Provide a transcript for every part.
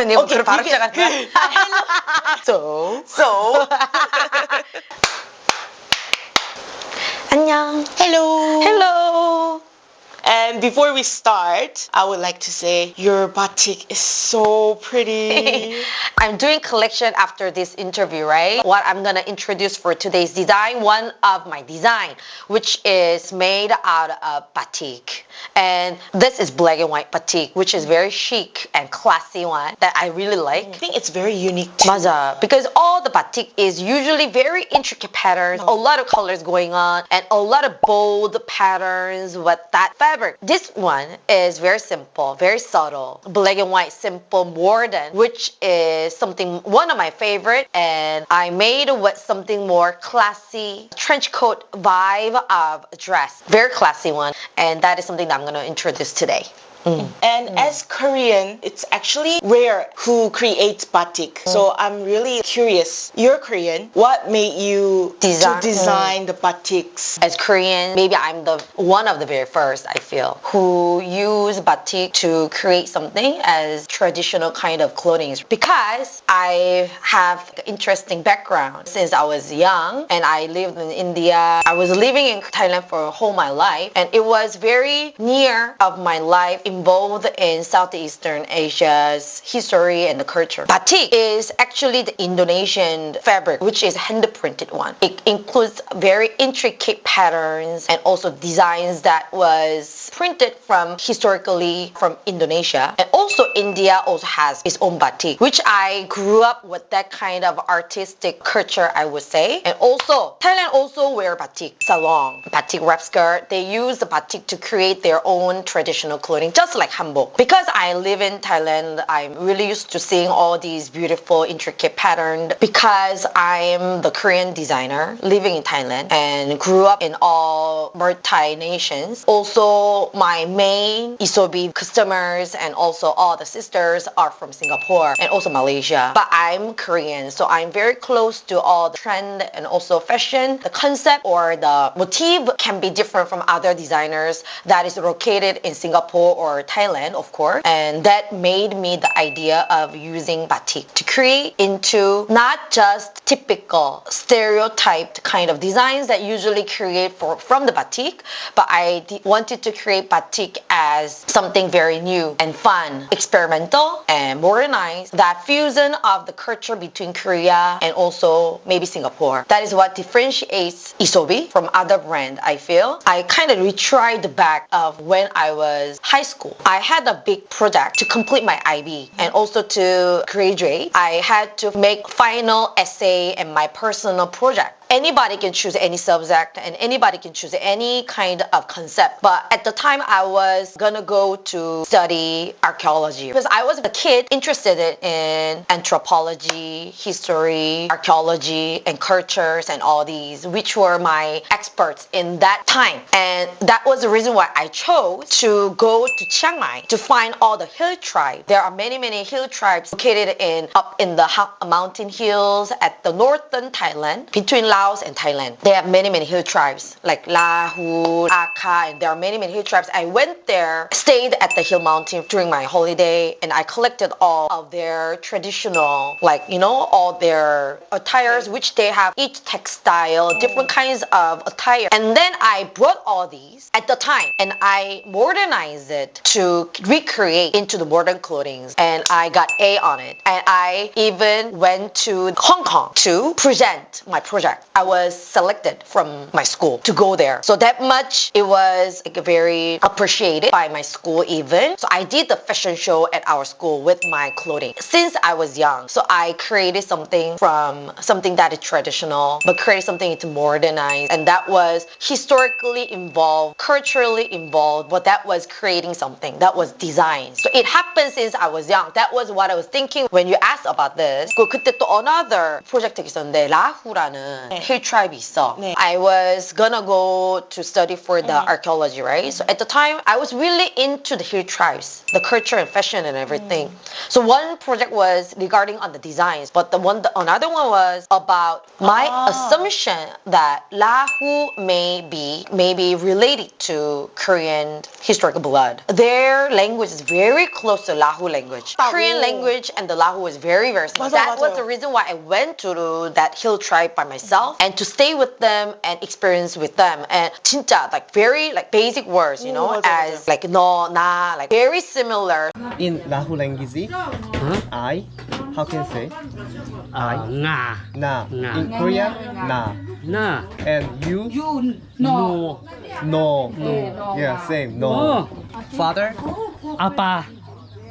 내 목소리 바로 시작하는 거야? So, 안녕. hello. Hello. And before we start, I would like to say your batik is so pretty. I'm doing collection after this interview, right? What I'm gonna introduce for today's design, one of my design, which is made out of batik. And this is black and white batik, which is very chic and classy one that I really like. I think it's very unique too. 맞아. Because all the batik is usually very intricate patterns, a lot of colors going on, and a lot of bold patterns with that fabric. This one is very simple, very subtle, black and white, simple, modern, which is something, one of my favorite, and I made with something more classy, trench coat vibe of dress. Very classy one, and that is something that I'm going to introduce today. And as Korean, it's actually rare who creates batik. So I'm really curious. You're Korean. What made you design the batiks? As Korean, maybe I'm the one of the very first, I feel, who use batik to create something as traditional kind of clothing. Because I have an interesting background since I was young and I lived in India. I was living in Thailand for whole my life, and it was very near of my life involved in Southeastern Asia's history and the culture. Batik is actually the Indonesian fabric, which is hand printed one. It includes very intricate patterns and also designs that was printed from historically from Indonesia. And also India also has its own batik, which I grew up with that kind of artistic culture, I would say. And also Thailand also wear batik, sarong, batik wrap skirt. They use the batik to create their own traditional clothing, just like hanbok. Because I live in Thailand, I'm really used to seeing all these beautiful, intricate patterns because I'm the Korean designer living in Thailand and grew up in all multi-nations. Also, my main YISOBI customers and also all the sisters are from Singapore and also Malaysia. But I'm Korean, so I'm very close to all the trend and also fashion. The concept or the motif can be different from other designers that is located in Singapore or Thailand, of course, and that made me the idea of using batik to create into not just typical stereotyped kind of designs that usually create from the batik, but I wanted to create batik as something very new and fun, experimental and modernized, that fusion of the culture between Korea and also maybe Singapore. That is what differentiates YISOBI from other brand, I feel. I kind of retried back of when I was high school. I had a big project to complete my IB and also to graduate. I had to make final essay and my personal project. Anybody can choose any subject and anybody can choose any kind of concept. But at the time, I was gonna go to study archaeology because I was a kid interested in anthropology, history, archaeology, and cultures and all these, which were my experts in that time. And that was the reason why I chose to go to Chiang Mai to find all the hill tribes. There are many, many hill tribes located up in the mountain hills at the northern Thailand, between Laos and Thailand. They have many, many hill tribes like Lahu, Aka, and there are many, many hill tribes. I went there, stayed at the hill mountain during my holiday, and I collected all of their traditional, all their attires, which they have each textile, different kinds of attire. And then I brought all these at the time and I modernized it to recreate into the modern clothing. And I got A on it. And I even went to Hong Kong to present my project. I was selected from my school to go there. So that much, it was very appreciated by my school even. So I did the fashion show at our school with my clothing since I was young. So I created something from something that is traditional, but created something to modernize. And that was historically involved, culturally involved, but that was creating something that was designed. So it happened since I was young. That was what I was thinking when you asked about this. 그때 또 another project 있었는데 라후라는 hill tribe 있어. 네. I was gonna go to study for the archaeology, right? So at the time, I was really into the hill tribes, the culture and fashion and everything. So one project was regarding on the designs, but another one was about my assumption that Lahu may be related to Korean historical blood. Their language is very close to Lahu language. Korean language and the Lahu is very, very similar. That was the reason why I went to that hill tribe by myself and to stay with them and experience with them. And 진짜 like very like basic words, you know, as like no, na, like very similar. In Lahu language, I, how can you say? Nga. Na. Na. In Korean, na. Na. And you? No. No. Yeah, same. No. Father? Apa.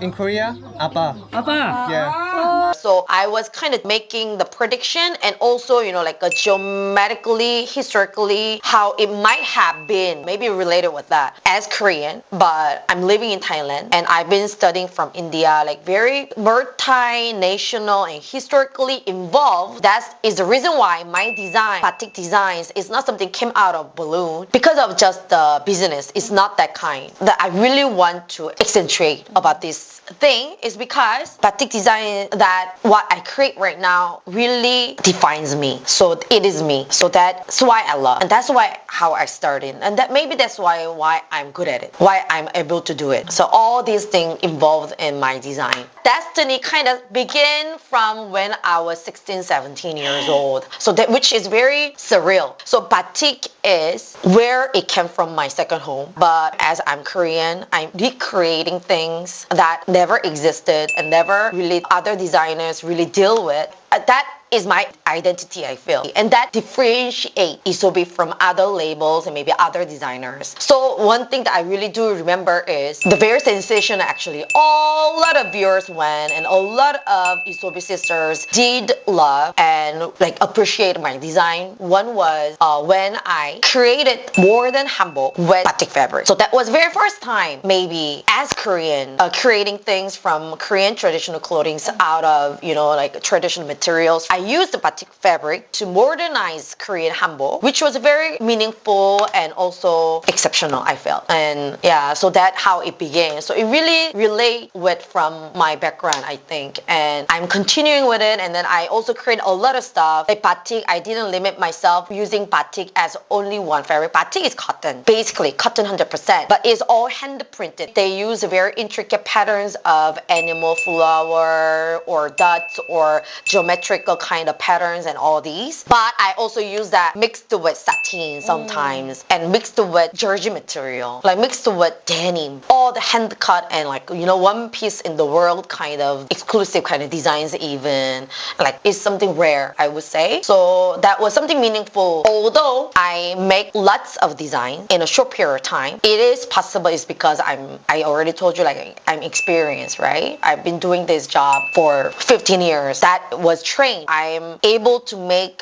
In Korea, Appa. Apa. Yeah. So I was kind of making the prediction and also, you know, like a geometrically, historically, how it might have been, maybe related with that as Korean, but I'm living in Thailand and I've been studying from India, like very multinational and historically involved. That is the reason why my design, Batik designs, is not something came out of balloon because of just the business. It's not that kind. That I really want to accentuate about this thing is because Batik design, that what I create right now really defines me. So it is me. So that's why I love, and that's why how I started, and that maybe that's why I'm good at it, why I'm able to do it. So all these things involved in my design. Destiny kind of began from when I was 16, 17 years old. So that, which is very surreal. So Batik is where it came from, my second home. But as I'm Korean, I'm recreating things that never existed and never really other designers really deal with. That is my identity, I feel. And that differentiates YISOBI from other labels and maybe other designers. So one thing that I really do remember is the very sensation actually. A lot of viewers went and a lot of YISOBI sisters did love and like appreciate my design. One was when I created more than hanbok with batik fabric. So that was very first time maybe as Korean creating things from Korean traditional clothing out of, you know, like traditional materials. I used the batik fabric to modernize Korean hanbok, which was very meaningful and also exceptional, I felt. And yeah, so that's how it began. So it really relate with from my background, I think. And I'm continuing with it. And then I also create a lot of stuff. Like batik, I didn't limit myself using batik as only one fabric. Batik is cotton, basically cotton 100%, but it's all hand printed. They use very intricate patterns of animal flower or dots or geometrical kind of patterns and all these. But I also use that mixed with satin sometimes and mixed with jersey material, like mixed with denim, all the hand cut and like, you know, one piece in the world kind of exclusive kind of designs even. Like it's something rare, I would say. So that was something meaningful. Although I make lots of design in a short period of time, it is possible is because I already told you like I'm experienced, right? I've been doing this job for 15 years. That was trained. I'm able to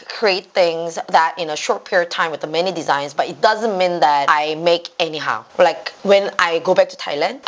create things that in a short period of time with the many designs, but it doesn't mean that I make anyhow. Like when I go back to Thailand,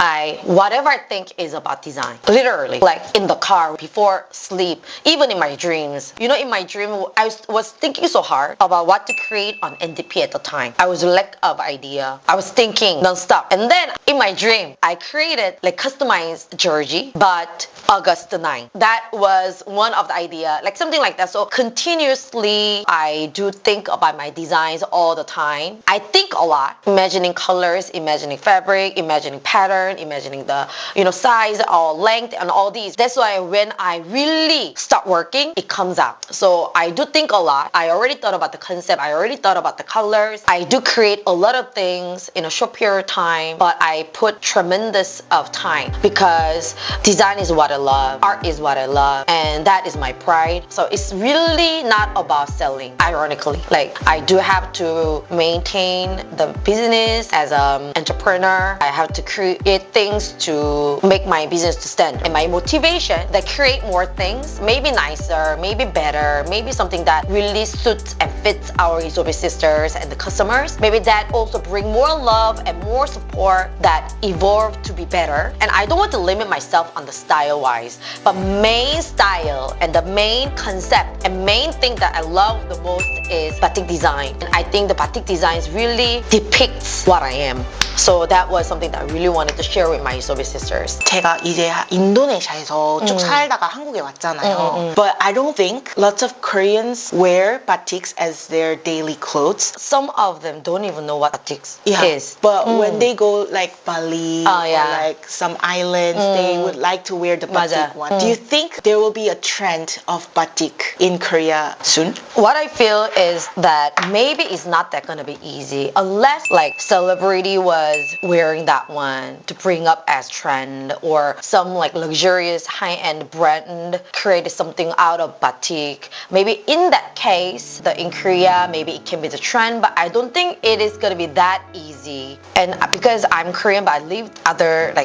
whatever I think is about design, literally, like in the car, before sleep, even in my dreams. You know, in my dream, I was thinking so hard about what to create on NDP at the time. I was lack of idea. I was thinking non-stop. And then in my dream, I created like customized jersey, but August 9th. That was one of the idea, like something like that. So continuously, I do think about my designs all the time. I think a lot, imagining colors, imagining fabric, imagining pattern, imagining the, you know, size or length and all these. That's why when I really start working, it comes out. So I do think a lot. I already thought about the concept. I already thought about the colors. I do create a lot of things in a short period of time, but I put tremendous of time because design is what I love. Art is what I love. And that is my pride. So it's really not about selling, ironically. Like I do have to maintain the business as an entrepreneur. I have to create create things to make my business to stand. And my motivation that create more things, maybe nicer, maybe better, maybe something that really suits and fits our YISOBI sisters and the customers. Maybe that also bring more love and more support that evolve to be better. And I don't want to limit myself on the style wise, but main style and the main concept and main thing that I love the most is batik design. And I think the batik designs really depicts what I am. So that was something that I really wanted to share with my YISOBI sisters. 제가 이제 인도네시아에서 쭉 살다가 한국에 왔잖아요. But I don't think lots of Koreans wear batiks as their daily clothes. Some of them don't even know what batik is. But when they go like Bali or yeah. like some islands, they would like to wear the batik 맞아. one. Do you think there will be a trend of batik in Korea soon? What I feel is that maybe it's not that gonna be easy unless like celebrity was wearing that one to bring up as trend, or some like luxurious high-end brand created something out of batik. Maybe in that case, in Korea, maybe it can be the trend, but I don't think it is gonna be that easy. And because I'm Korean, but I lived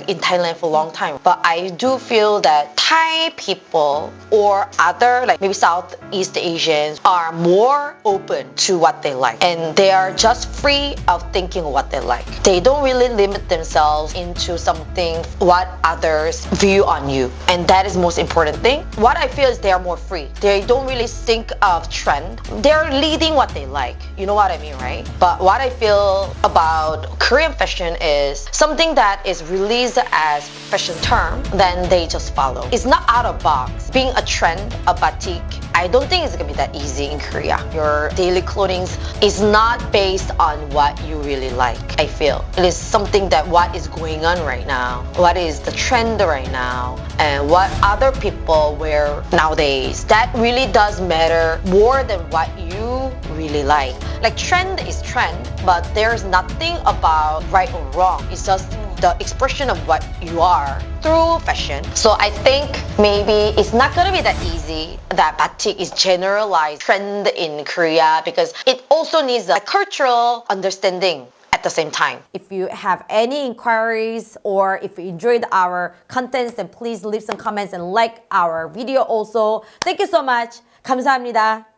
in Thailand for a long time, but I do feel that Thai people or other like maybe Southeast Asians are more open to what they like, and they are just free of thinking what they like. They don't really limit themselves into something what others view on you, and that is most important thing. What I feel is they are more free. They don't really think of trend. They're leading what they like. You know what I mean, right? But what I feel about Korean fashion is something that is released as fashion term, then they just follow. It's not out of box. Being a trend, a batik, I don't think it's gonna be that easy in Korea. Your daily clothing is not based on what you really like, I feel. It is something that what is going on right now, what is the trend right now, and what other people wear nowadays. That really does matter more than what you really like. Like trend is trend, but there's nothing about right or wrong. It's just the expression of what you are through fashion. So I think maybe it's not gonna be that easy that batik is generalized trend in Korea, because it also needs a cultural understanding at the same time. If you have any inquiries or if you enjoyed our contents, then please leave some comments and like our video also. Thank you so much. 감사합니다.